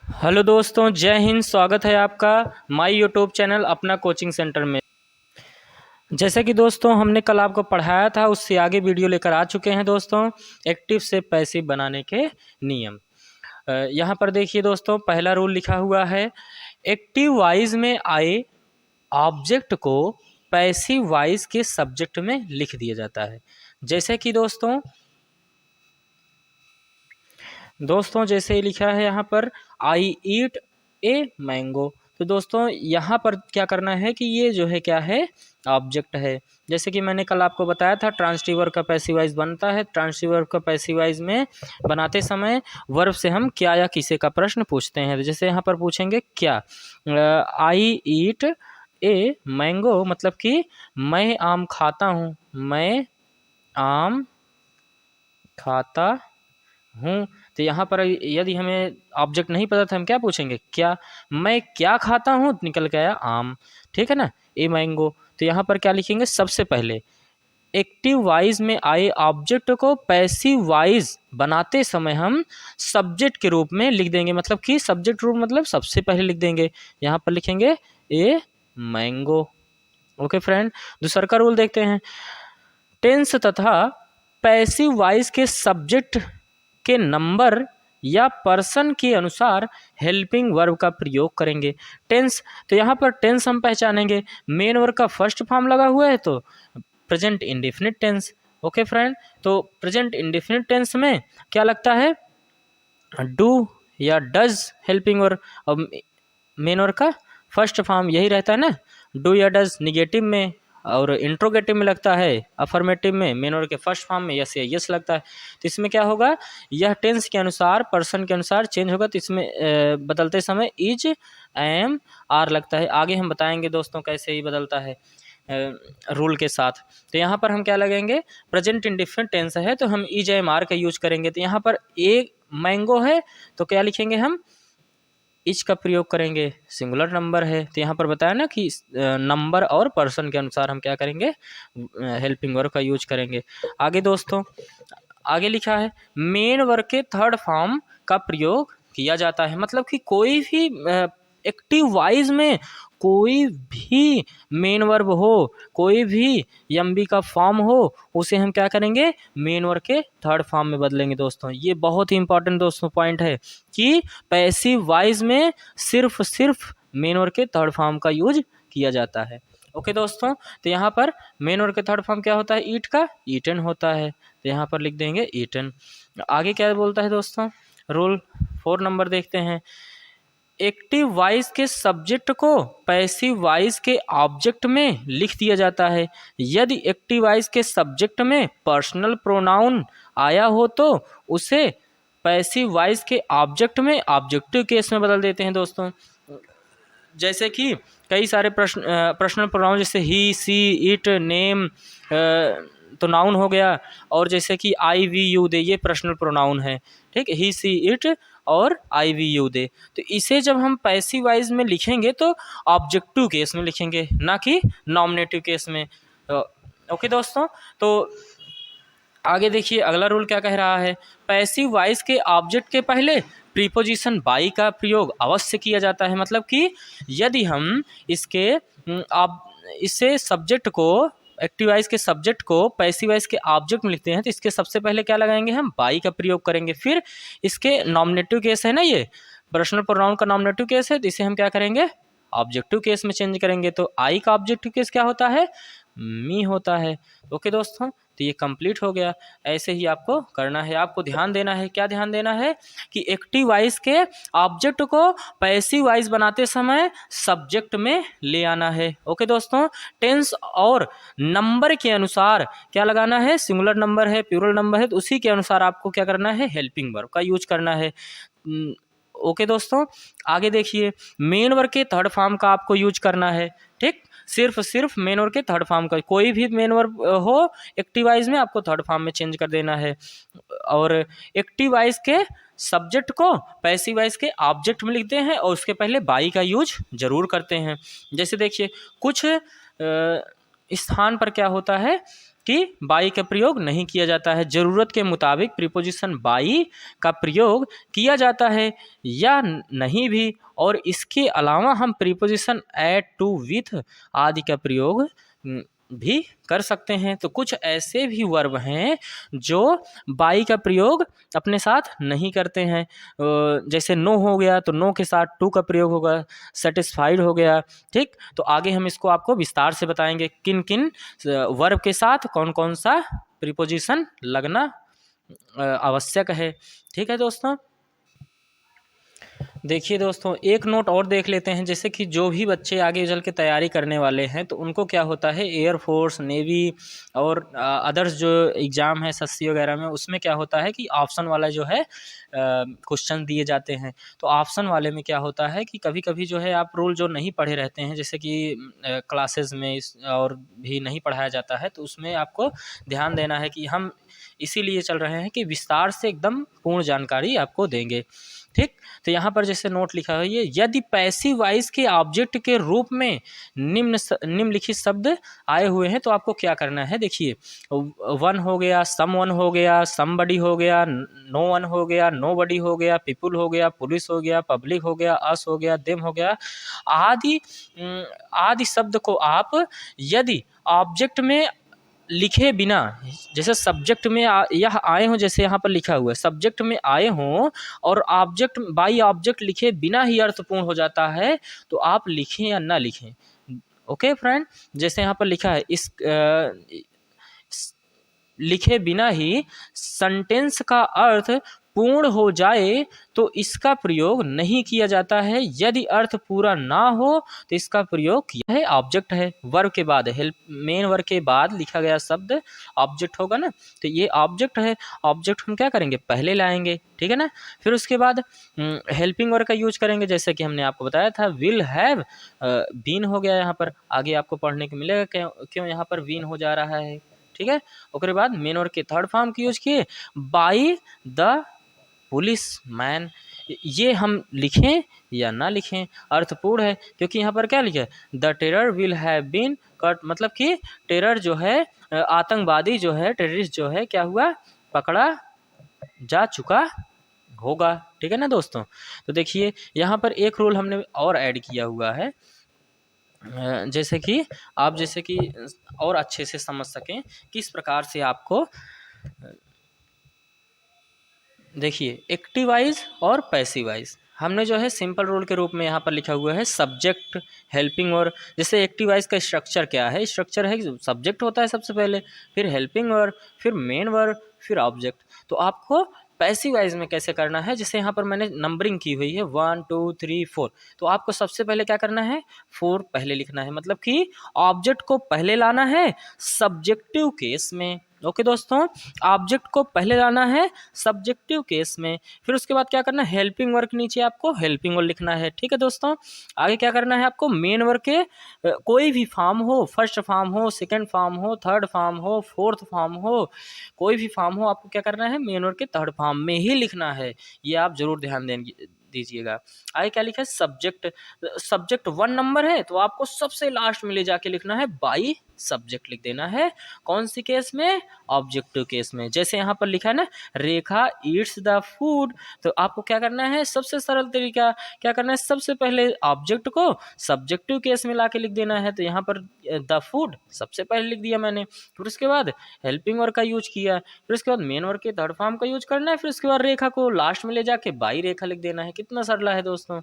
Hello दोस्तों, जय हिंद। स्वागत है आपका माय यूट्यूब चैनल अपना कोचिंग सेंटर में। जैसे कि दोस्तों हमने कल आपको पढ़ाया था, उससे आगे वीडियो लेकर आ चुके हैं दोस्तों, एक्टिव से पैसिव बनाने के नियम। यहाँ पर देखिए दोस्तों, पहला रूल लिखा हुआ है, एक्टिव वाइज में आए ऑब्जेक्ट को पैसिव वाइज के सब्जेक्ट में लिख दिया जाता है। जैसे कि दोस्तों जैसे लिखा है यहाँ पर, आई ईट ए मैंगो। तो दोस्तों यहाँ पर क्या करना है कि ये जो है क्या है, ऑब्जेक्ट है। जैसे कि मैंने कल आपको बताया था, ट्रांसटिव वर्ब का पैसिव वाइज बनता है। ट्रांसटिव वर्ब का पैसिव वाइज में बनाते समय वर्ब से हम क्या या किसे का प्रश्न पूछते हैं। तो जैसे यहाँ पर पूछेंगे क्या, आई ईट ए मैंगो, मतलब कि मैं आम खाता हूँ, मैं आम खाता हूँ। तो यहाँ पर यदि हमें ऑब्जेक्ट नहीं पता था, हम क्या पूछेंगे, क्या, मैं क्या खाता हूँ, निकल के आया आम। ठीक है ना, ए मैंगो। तो यहाँ पर क्या लिखेंगे, सबसे पहले एक्टिव वाइज में आए ऑब्जेक्ट को पैसिव वाइज बनाते समय हम सब्जेक्ट के रूप में लिख देंगे। मतलब कि सब्जेक्ट रूप मतलब सबसे पहले लिख देंगे। यहाँ पर लिखेंगे ए मैंगो। ओके फ्रेंड, दूसरा का रूल देखते हैं। टेंस तथा पैसिव वाइज के सब्जेक्ट के नंबर या पर्सन के अनुसार हेल्पिंग वर्ब का प्रयोग करेंगे। टेंस, तो यहाँ पर टेंस हम पहचानेंगे, मेन वर्ब का फर्स्ट फॉर्म लगा हुआ है तो present indefinite tense. Okay friend, तो प्रेजेंट इंडेफिनिट टेंस में क्या लगता है, डू या डज हेल्पिंग वर्ब। अब मेन वर्ब का फर्स्ट फॉर्म यही रहता है ना, डू या डज निगेटिव में, और इंट्रोगेटिव में लगता है, अफर्मेटिव में मेन वर्ब के फर्स्ट फॉर्म में यस या यस लगता है। तो इसमें क्या होगा, यह टेंस के अनुसार पर्सन के अनुसार चेंज होगा। तो इसमें बदलते समय इज, एम, आर लगता है। आगे हम बताएंगे दोस्तों कैसे ही बदलता है रूल के साथ। तो यहाँ पर हम क्या लगेंगे, प्रेजेंट इंडिफरेंट टेंस है तो हम इज, एम, आर का यूज करेंगे। तो यहाँ पर एक मैंगो है तो क्या लिखेंगे, हम इच का प्रयोग करेंगे, सिंगुलर नंबर है। तो यहाँ पर बताया ना कि नंबर और पर्सन के अनुसार हम क्या करेंगे, हेल्पिंग वर्ब का यूज करेंगे। आगे दोस्तों, आगे लिखा है, मेन वर्ब के थर्ड फॉर्म का प्रयोग किया जाता है। मतलब कि कोई भी एक्टिव वाइज में कोई भी मेन वर्ब हो, कोई भी एमबी का फॉर्म हो, उसे हम क्या करेंगे, मेन वर्ब के थर्ड फॉर्म में बदलेंगे। दोस्तों ये बहुत ही इंपॉर्टेंट दोस्तों पॉइंट है कि पैसिव वाइज में सिर्फ मेन वर्ब के थर्ड फॉर्म का यूज किया जाता है। ओके दोस्तों, तो यहाँ पर मेन वर्ब के थर्ड फॉर्म क्या होता है, ईट का ईटन होता है। तो यहाँ पर लिख देंगे ईटन। आगे क्या बोलता है दोस्तों, रूल 4 नंबर देखते हैं। एक्टिव वाइज के सब्जेक्ट को पैसिव वाइज के ऑब्जेक्ट में लिख दिया जाता है। यदि एक्टिव वाइज के सब्जेक्ट में पर्सनल प्रोनाउन आया हो तो उसे पैसिव वाइज के ऑब्जेक्ट में ऑब्जेक्टिव केस में बदल देते हैं दोस्तों। जैसे कि कई सारे पर्सनल प्रोनाउन, जैसे ही, सी, इट, नेम, तो नाउन हो गया। और जैसे कि आई, वी, यू, दे, ये पर्सनल प्रोनाउन है। ठीक, ही, सी, इट और आई, वी, यू, दे। तो इसे जब हम पैसिव वाइज में लिखेंगे तो ऑब्जेक्टिव केस में लिखेंगे, ना कि नॉमिनेटिव केस में। ओके दोस्तों, तो आगे देखिए अगला रूल क्या कह रहा है, पैसिव वाइज के ऑब्जेक्ट के पहले प्रीपोजिशन बाई का प्रयोग अवश्य किया जाता है। मतलब कि यदि हम इससे सब्जेक्ट को, एक्टिव वाइज के सब्जेक्ट को पैसिव वाइज के ऑब्जेक्ट में लिखते हैं तो इसके सबसे पहले क्या लगाएंगे, हम बाई का प्रयोग करेंगे। फिर इसके नॉमिनेटिव केस है ना, ये पर्सनल प्रोनाउन का नॉमिनेटिव केस है, तो इसे हम क्या करेंगे, ऑब्जेक्टिव केस में चेंज करेंगे। तो आई का ऑब्जेक्टिव केस क्या होता है, मी होता है। ओके दोस्तों, तो ये कंप्लीट हो गया। ऐसे ही आपको करना है, आपको ध्यान देना है। क्या ध्यान देना है कि एक्टिव वाइज के ऑब्जेक्ट को पैसिव वाइज बनाते समय सब्जेक्ट में ले आना है। ओके दोस्तों, टेंस और नंबर के अनुसार क्या लगाना है, सिंगुलर नंबर है, प्लूरल नंबर है, तो उसी के अनुसार आपको क्या करना है, हेल्पिंग वर्ब का यूज करना है। ओके दोस्तों, आगे देखिए, मेन वर्ब के थर्ड फॉर्म का आपको यूज करना है। ठीक, सिर्फ मेन वर्ब के थर्ड फॉर्म का, कोई भी मेन वर्ब हो एक्टिव वाइज में आपको थर्ड फॉर्म में चेंज कर देना है। और एक्टिव वाइज के सब्जेक्ट को पैसिव वाइज के ऑब्जेक्ट में लिखते हैं और उसके पहले बाई का यूज जरूर करते हैं। जैसे देखिए कुछ स्थान पर क्या होता है, कि बाई का प्रयोग नहीं किया जाता है। ज़रूरत के मुताबिक प्रीपोजिशन बाई का प्रयोग किया जाता है या नहीं भी, और इसके अलावा हम प्रीपोजिशन एट, टू, विथ आदि का प्रयोग भी कर सकते हैं। तो कुछ ऐसे भी वर्ब हैं जो बाई का प्रयोग अपने साथ नहीं करते हैं। जैसे नो हो गया तो नो के साथ टू का प्रयोग होगा, सेटिस्फाइड हो गया। ठीक, तो आगे हम इसको आपको विस्तार से बताएंगे किन किन वर्ब के साथ कौन कौन सा प्रीपोजिशन लगना आवश्यक है। ठीक है दोस्तों, देखिए दोस्तों, एक नोट और देख लेते हैं। जैसे कि जो भी बच्चे आगे चल के तैयारी करने वाले हैं तो उनको क्या होता है, एयरफोर्स, नेवी और अदर्स जो एग्ज़ाम है एसएससी वगैरह में, उसमें क्या होता है कि ऑप्शन वाला जो है क्वेश्चन दिए जाते हैं। तो ऑप्शन वाले में क्या होता है कि कभी कभी जो है आप रूल जो नहीं पढ़े रहते हैं, जैसे कि क्लासेस में और भी नहीं पढ़ाया जाता है, तो उसमें आपको ध्यान देना है कि हम इसीलिए चल रहे हैं कि विस्तार से एकदम पूर्ण जानकारी आपको देंगे। ठीक, तो यहाँ पर जैसे नोट लिखा है, ये यदि पैसिव वॉइस के ऑब्जेक्ट के रूप में निम्नलिखित शब्द आए हुए हैं तो आपको क्या करना है। देखिए, वन हो गया, सम वन हो गया, समबडी हो गया, नो वन हो गया, नो बडी हो गया, पीपुल हो गया, पुलिस हो गया, पब्लिक हो गया, अस हो गया, देम हो गया, आदि आदि शब्द को आप यदि ऑब्जेक्ट में लिखे बिना, जैसे सब्जेक्ट में यह आए हों, जैसे यहाँ पर लिखा हुआ है सब्जेक्ट में आए हों और ऑब्जेक्ट बाई ऑब्जेक्ट लिखे बिना ही अर्थपूर्ण हो जाता है, तो आप लिखें या ना लिखें। ओके फ्रेंड, जैसे यहाँ पर लिखा है इस लिखे बिना ही सेंटेंस का अर्थ पूर्ण हो जाए तो इसका प्रयोग नहीं किया जाता है। यदि अर्थ पूरा ना हो तो इसका प्रयोग किया है। ऑब्जेक्ट है, वर्ब के बाद हेल्प, मेन वर्ब के बाद लिखा गया शब्द ऑब्जेक्ट होगा ना, तो ये ऑब्जेक्ट है। ऑब्जेक्ट हम क्या करेंगे, पहले लाएंगे, ठीक है ना। फिर उसके बाद हेल्पिंग वर्ब का यूज करेंगे, जैसे कि हमने आपको बताया था विल हैव बीन हो गया। यहाँ पर आगे आपको पढ़ने को मिलेगा क्यों यहाँ पर बीन हो जा रहा है। ठीक है, उसके बाद मेन वर्ब के थर्ड फॉर्म की यूज किए, बाई द पुलिस मैन। ये हम लिखें या ना लिखें अर्थपूर्ण है, क्योंकि यहाँ पर क्या लिखा है, the terror will have been cut, मतलब कि टेरर जो है, आतंकवादी जो है, टेररिस्ट जो है, क्या हुआ, पकड़ा जा चुका होगा। ठीक है ना दोस्तों। तो देखिए यहाँ पर एक रूल हमने और ऐड किया हुआ है, जैसे कि आप जैसे कि और अच्छे से समझ सकें किस प्रकार से आपको, देखिए एक्टिवाइज और पैसिवाइज हमने जो है सिंपल रूल के रूप में यहाँ पर लिखा हुआ है सब्जेक्ट, हेल्पिंग वर्ब। जैसे एक्टिवाइज का स्ट्रक्चर क्या है, स्ट्रक्चर है कि सब्जेक्ट होता है सबसे पहले, फिर हेल्पिंग वर्ब, फिर मेन वर्ब, फिर ऑब्जेक्ट। तो आपको पैसिवाइज में कैसे करना है, जैसे यहाँ पर मैंने नंबरिंग की हुई है 1 2 3 4, तो आपको सबसे पहले क्या करना है, 4 पहले लिखना है, मतलब कि ऑब्जेक्ट को पहले लाना है सब्जेक्टिव केस में। ओके दोस्तों, ऑब्जेक्ट को पहले लाना है सब्जेक्टिव केस में। फिर उसके बाद क्या करना है, हेल्पिंग वर्ब नीचे आपको हेल्पिंग वर्ब लिखना है। ठीक है दोस्तों, आगे क्या करना है आपको, मेन वर्ब के कोई भी फॉर्म हो, फर्स्ट फॉर्म हो, सेकंड फॉर्म हो, थर्ड फॉर्म हो, फोर्थ फॉर्म हो, कोई भी फॉर्म हो, आपको क्या करना है, मेन वर्ब के थर्ड फॉर्म में ही लिखना है। ये आप जरूर ध्यान दीजिएगा। आगे क्या लिखा है, सब्जेक्ट, सब्जेक्ट 1 नंबर है तो आपको सबसे लास्ट में ले जाके लिखना है बाई सब्जेक्ट लिख देना है। कौन सी केस में, ऑब्जेक्टिव केस में। जैसे यहाँ पर लिखा है ना, रेखा ईट्स द फूड, तो आपको क्या करना है, सबसे सरल तरीका क्या करना है, सबसे पहले ऑब्जेक्ट को सब्जेक्टिव केस में लाके लिख देना है। तो यहाँ पर द फूड सबसे पहले लिख दिया मैंने, फिर उसके बाद हेल्पिंग वर्ब का यूज किया, फिर उसके बाद मेन वर्ब के थर्ड फॉर्म का यूज करना है, फिर उसके बाद रेखा को लास्ट में ले जाके बाई रेखा लिख देना है। कितना सरल है दोस्तों।